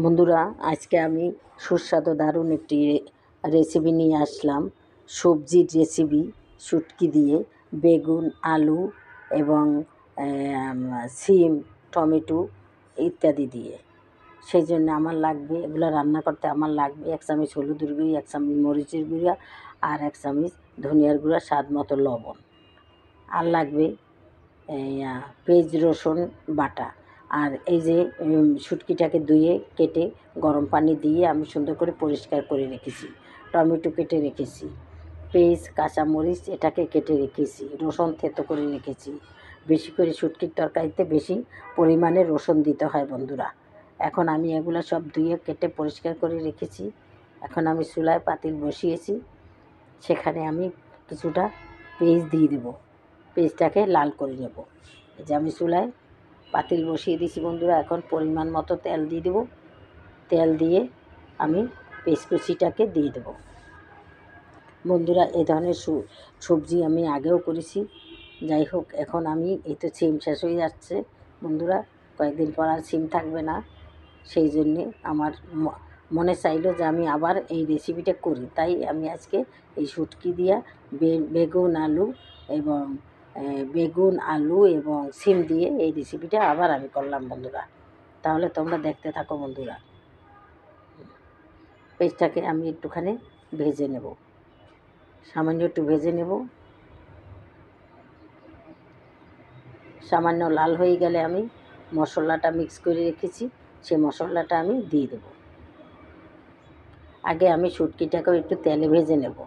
বন্ধুরা, আজকে আমি সুস্বাদু দারুণ একটি রেসিপি নিয়ে আসলাম। সবজির রেসিপি, শুটকি দিয়ে বেগুন, আলু এবং সিম, টমেটো ইত্যাদি দিয়ে। সেই জন্য আমার লাগবে, এগুলো রান্না করতে আমার লাগবে 1 চামচ হলুদের গুঁড়ি, 1 চামচ মরিচের গুঁড়া আর 1 চামচ ধনিয়ার গুঁড়া, স্বাদ মতো লবণ। আর লাগবে পেঁয়াজ রসুন বাটা। আর এই যে শুটকিটাকে ধুয়ে কেটে গরম পানি দিয়ে আমি সুন্দর করে পরিষ্কার করে রেখেছি। টমেটো কেটে রেখেছি, পেঁয়াজ কাঁচামরিচ এটাকে কেটে রেখেছি, রসুন থেতো করে রেখেছি। বেশি করে শুটকির তরকারিতে বেশি পরিমাণে রসুন দিতে হয় বন্ধুরা। এখন আমি এগুলো সব ধুয়ে কেটে পরিষ্কার করে রেখেছি। এখন আমি চুলায় পাতিল বসিয়েছি, সেখানে আমি কিছুটা পেঁয়াজ দিয়ে দেবো, পেঁয়াজটাকে লাল করে নেব। এই যে আমি চুলায় পাতিল বসিয়ে দিয়েছি বন্ধুরা। এখন পরিমাণ মতো তেল দিয়ে দেবো। তেল দিয়ে আমি পেঁয়াজ কুচিটাকে দিয়ে দেবো। বন্ধুরা, এই ধরনের সবজি আমি আগেও করেছি। যাই হোক, এখন আমি এই তো সিম শেষ হয়ে যাচ্ছে বন্ধুরা, কয়েকদিন পর আর সিম থাকবে না। সেই জন্যে আমার মনে চাইলো যে আমি আবার এই রেসিপিটা করি, তাই আমি আজকে এই শুটকি দিয়া বেগুন আলু এবং সিম দিয়ে এই রেসিপিটা আবার আমি করলাম বন্ধুরা। তাহলে তোমরা দেখতে থাকো বন্ধুরা। পেঁয়াজটাকে আমি একটুখানি ভেজে নেব, সামান্য একটু ভেজে নেব। সামান্য লাল হয়ে গেলে আমি মশলাটা মিক্স করে রেখেছি, সেই মশলাটা আমি দিয়ে দেব। আগে আমি শুটকিটাকেও একটু তেলে ভেজে নেব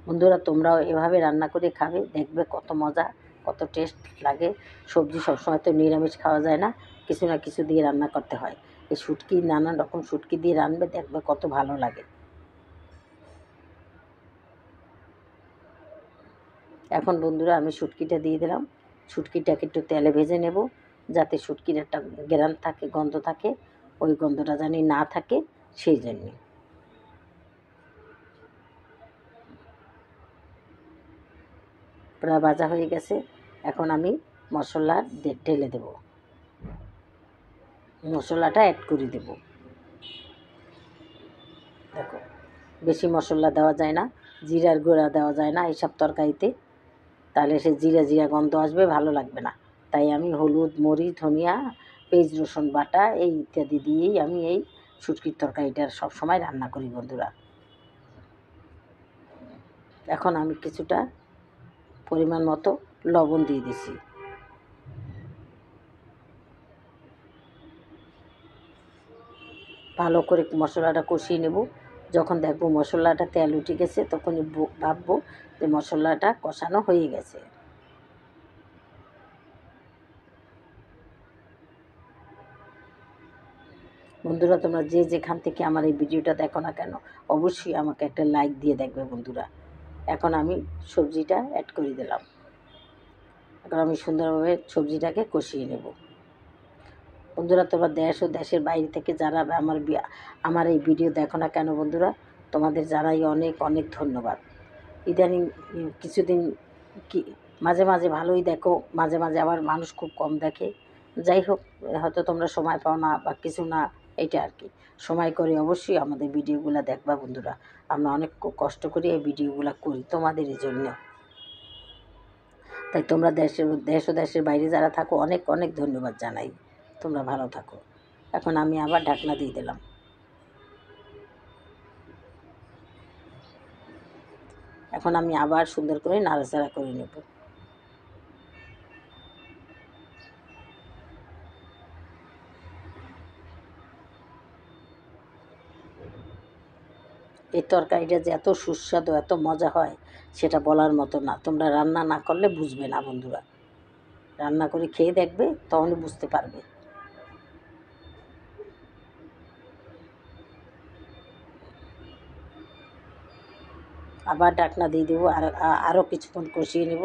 বন্ধুরা। তোমরাও এভাবে রান্না করে খাবে, দেখবে কত মজা, কত টেস্ট লাগে। সবজি সবসময় তো নিরামিষ খাওয়া যায় না, কিছু না কিছু দিয়ে রান্না করতে হয়। এই শুটকি, নানান রকম শুটকি দিয়ে রান্নবে, দেখবে কত ভালো লাগে। এখন বন্ধুরা আমি শুটকিটা দিয়ে দিলাম। শুটকিটাকে একটু তেলে ভেজে নেব, যাতে শুটকির একটা গ্রান থাকে, গন্ধ থাকে, ওই গন্ধটা জানি না থাকে, সেই জন্যে। প্রায় ভাজা হয়ে গেছে। এখন আমি মশলা ঢেলে দেব, মশলাটা অ্যাড করে দেব। দেখো, বেশি মশলা দেওয়া যায় না, জিরার গুঁড়া দেওয়া যায় না এইসব তরকারিতে, তাহলে সে জিরা জিরা গন্ধ আসবে, ভালো লাগবে না। তাই আমি হলুদ, মরিচ, ধনিয়া, পেঁয়াজ রসুন বাটা এই ইত্যাদি দিয়েই আমি এই শুটকির তরকারিটার সবসময় রান্না করি বন্ধুরা। এখন আমি কিছুটা পরিমাণ মতো লবণ দিয়ে দিছি। ভালো করে মশলাটা কষিয়ে নেব। যখন দেখবো মশলাটা তেল উঠে গেছে, তখনই ভাববো যে মশলাটা কষানো হয়ে গেছে। বন্ধুরা, তোমরা যে যেখান থেকে আমার এই ভিডিওটা দেখো না কেন, অবশ্যই আমাকে একটা লাইক দিয়ে দেখবে বন্ধুরা। এখন আমি সবজিটা অ্যাড করে দিলাম। এখন আমি সুন্দরভাবে সবজিটাকে কষিয়ে নেব বন্ধুরা। তোমরা দেশ ও দেশের বাইরে থেকে যারা আমার এই ভিডিও দেখো না কেন বন্ধুরা, তোমাদের জানাই অনেক অনেক ধন্যবাদ। ইদানিং কিছুদিন কি মাঝে মাঝে ভালোই দেখো, মাঝে মাঝে আবার মানুষ খুব কম দেখে। যাই হোক, হয়তো তোমরা সময় পাও না বা কিছু না, এটা আর কি। সময় করে অবশ্যই আমাদের ভিডিওগুলো দেখবা বন্ধুরা। আমরা অনেক কষ্ট করে এই ভিডিওগুলো করি তোমাদের জন্য। তাই তোমরা দেশ ও দেশের বাইরে যারা থাকো, অনেক অনেক ধন্যবাদ জানাই। তোমরা ভালো থাকো। এখন আমি আবার ঢাকনা দিয়ে দিলাম। এখন আমি আবার সুন্দর করে নাড়াচাড়া করে নেব। এই তরকারিটা যে এত সুস্বাদু, এত মজা হয়, সেটা বলার মতো না। তোমরা রান্না না করলে বুঝবে না বন্ধুরা। রান্না করে খেয়ে দেখবে, তখনই বুঝতে পারবে। আবার ঢাকনা দিয়ে দেবো, আর আরও কিছুক্ষণ কষিয়ে নেব।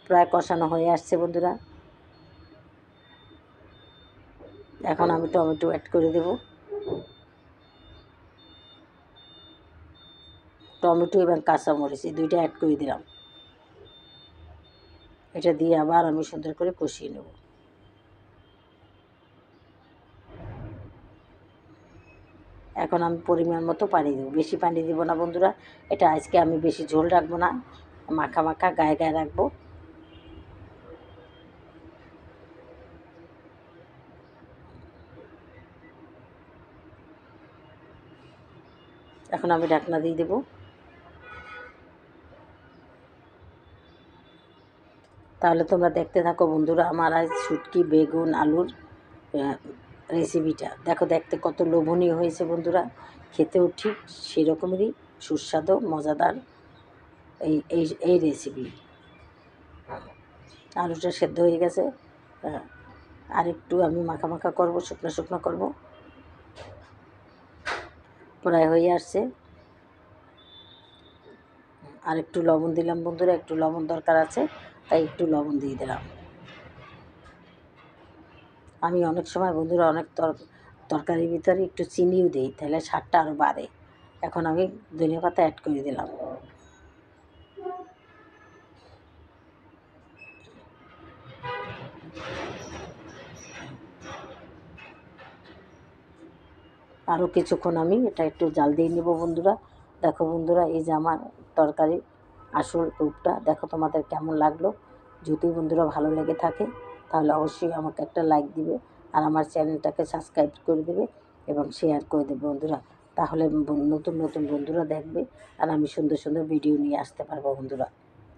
প্রায় কষানো হয়ে আসছে বন্ধুরা। এখন আমি টমেটো অ্যাড করে দেব। টমেটো এবং কাঁচামরিচ এই দুইটা অ্যাড করে দিলাম। এটা দিয়ে আবার আমি সুন্দর করে কষিয়ে নেব। এখন আমি পরিমাণ মতো পানি দেবো, বেশি পানি দেবো না বন্ধুরা। এটা আজকে আমি বেশি ঝোল রাখবো না, মাখা মাখা গায়ে গায়ে রাখবো। এখন আমি ঢাকনা দিয়ে দেবো। তাহলে তোমরা দেখতে থাকো বন্ধুরা আমার আজ শুটকি বেগুন আলুর রেসিপিটা। দেখো দেখতে কত লোভনীয় হয়েছে বন্ধুরা, খেতেও ঠিক সেরকমেরই সুস্বাদু মজাদার এই এই এই রেসিপি। আলুটা সেদ্ধ হয়ে গেছে, আর একটু আমি মাখা মাখা করবো, শুকনো শুকনো করবো। প্রায় হয়ে আসছে। আর একটু লবণ দিলাম বন্ধুরা, একটু লবণ দরকার আছে তাই একটু লবণ দিয়ে দিলাম। আমি অনেক সময় বন্ধুরা অনেক তরকারির ভিতরে একটু চিনিও দিই, তাহলে স্বাদটা আরও বাড়ে। এখন আমি ধনিয়া পাতা অ্যাড করে দিলাম। আরও কিছুক্ষণ আমি এটা একটু জাল দিয়ে নেব বন্ধুরা। দেখো বন্ধুরা এই যে আমার তরকারির আসল রূপটা দেখো, তোমাদের কেমন লাগলো। যদি বন্ধুরা ভালো লেগে থাকে তাহলে অবশ্যই আমাকে একটা লাইক দিবে, আর আমার চ্যানেলটাকে সাবস্ক্রাইব করে দেবে এবং শেয়ার করে দেবে বন্ধুরা। তাহলে নতুন নতুন বন্ধুরা দেখবে, আর আমি সুন্দর সুন্দর ভিডিও নিয়ে আসতে পারবো বন্ধুরা।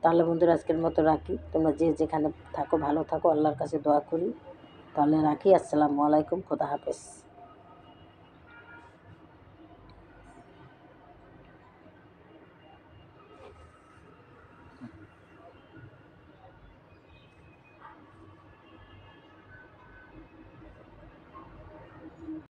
তাহলে বন্ধুরা আজকের মতো রাখি, তোমরা যে যেখানে থাকো ভালো থাকো, আল্লাহর কাছে দোয়া করি। তাহলে রাখি, আসসালামু আলাইকুম, খোদা হাফেজ।